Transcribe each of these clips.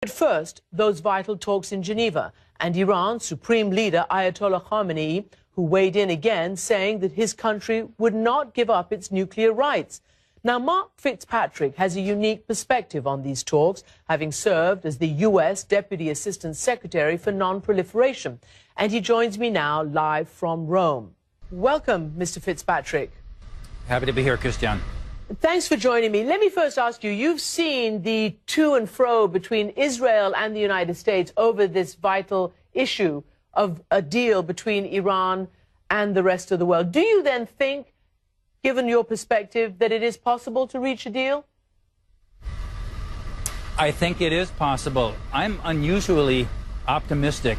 But first, those vital talks in Geneva and Iran's supreme leader, Ayatollah Khamenei, who weighed in again, saying that his country would not give up its nuclear rights. Now, Mark Fitzpatrick has a unique perspective on these talks, having served as the U.S. Deputy Assistant Secretary for Non-Proliferation. And he joins me now live from Rome. Welcome, Mr. Fitzpatrick. Happy to be here, Christian. Thanks for joining me. Let me first ask you, you've seen the to and fro between Israel and the United States over this vital issue of a deal between Iran and the rest of the world. Do you then think, given your perspective, that it is possible to reach a deal? I think it is possible. I'm unusually optimistic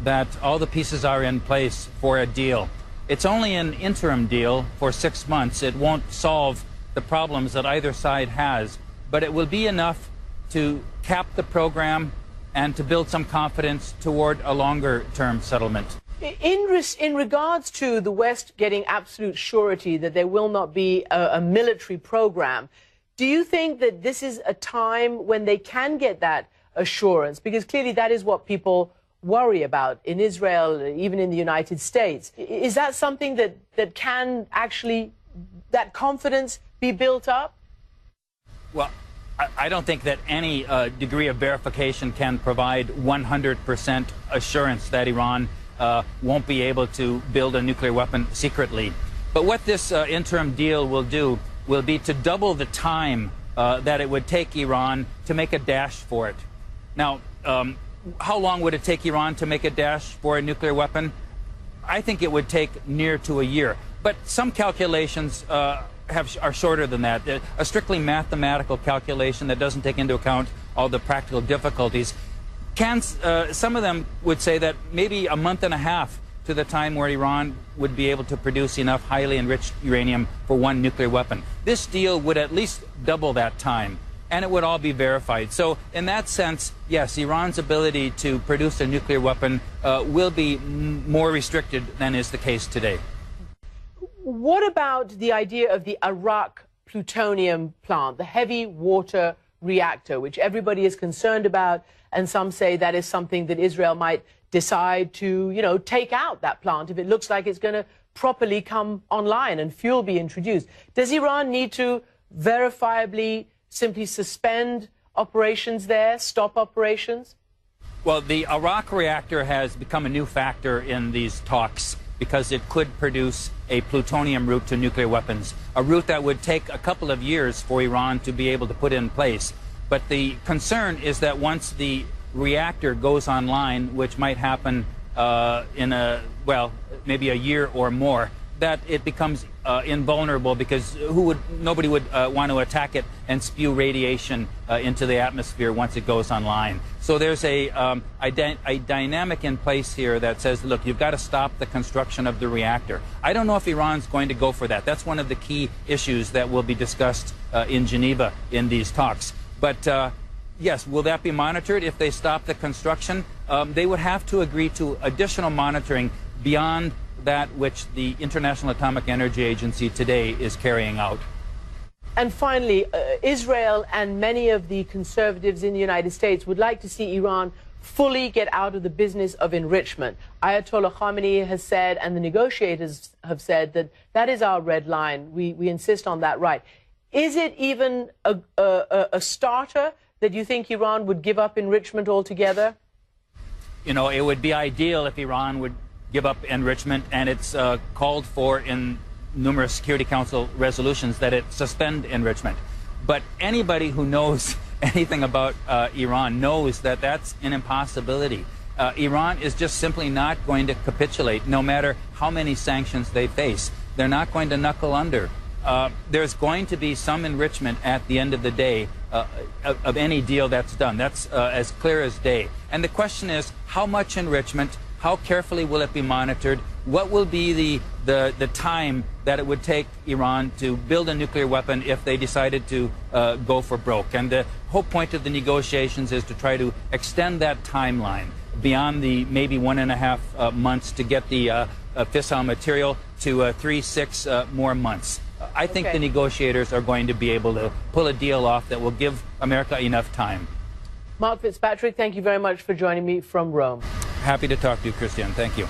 that all the pieces are in place for a deal. It's only an interim deal for 6 months. It won't solve the problems that either side has, but it will be enough to cap the program and to build some confidence toward a longer-term settlement. In regards to the West getting absolute surety that there will not be a military program, do you think that this is a time when they can get that assurance? Because clearly that is what people worry about in Israel, even in the United States. Is that something that can actually, that confidence be built up? Well, I don't think that any degree of verification can provide 100% assurance that Iran won't be able to build a nuclear weapon secretly. But what this interim deal will do will be to double the time that it would take Iran to make a dash for it. Now, how long would it take Iran to make a dash for a nuclear weapon? I think it would take near to a year. But some calculations are shorter than that. A strictly mathematical calculation that doesn't take into account all the practical difficulties. Some of them would say that maybe a month and a half to the time where Iran would be able to produce enough highly enriched uranium for one nuclear weapon. This deal would at least double that time, and it would all be verified. So in that sense, yes, Iran's ability to produce a nuclear weapon will be more restricted than is the case today. What about the idea of the Iraq plutonium plant, the heavy water reactor, which everybody is concerned about, and some say that is something that Israel might decide to, take out that plant if it looks like it's going to properly come online and fuel be introduced. Does Iran need to verifiably simply suspend operations there, stop operations? Well, the Iraq reactor has become a new factor in these talks because it could produce a plutonium route to nuclear weapons, a route that would take a couple of years for Iran to be able to put in place. But the concern is that once the reactor goes online, which might happen in maybe a year or more, that it becomes invulnerable because nobody would want to attack it and spew radiation into the atmosphere once it goes online. So there's a dynamic in place here that says, look, you've got to stop the construction of the reactor. I don't know if Iran's going to go for that. That's one of the key issues that will be discussed in Geneva in these talks. But yes, will that be monitored if they stop the construction? They would have to agree to additional monitoring beyond that which the International Atomic Energy Agency today is carrying out. And finally, Israel and many of the conservatives in the United States would like to see Iran fully get out of the business of enrichment. Ayatollah Khamenei has said, and the negotiators have said, that that is our red line. We insist on that right. Is it even a starter that you think Iran would give up enrichment altogether? It would be ideal if Iran would give up enrichment, and it's called for in numerous Security Council resolutions that it suspend enrichment. But anybody who knows anything about Iran knows that that's an impossibility. Iran is just simply not going to capitulate, no matter how many sanctions they face. They're not going to knuckle under. There's going to be some enrichment at the end of the day of any deal that's done. That's as clear as day. And the question is, how much enrichment? How carefully will it be monitored? What will be the time that it would take Iran to build a nuclear weapon if they decided to go for broke? And the whole point of the negotiations is to try to extend that timeline beyond the maybe 1.5 months to get the fissile material to 3-6 more months. I think the negotiators are going to be able to pull a deal off that will give America enough time. Mark Fitzpatrick, thank you very much for joining me from Rome. Happy to talk to you, Christian. Thank you.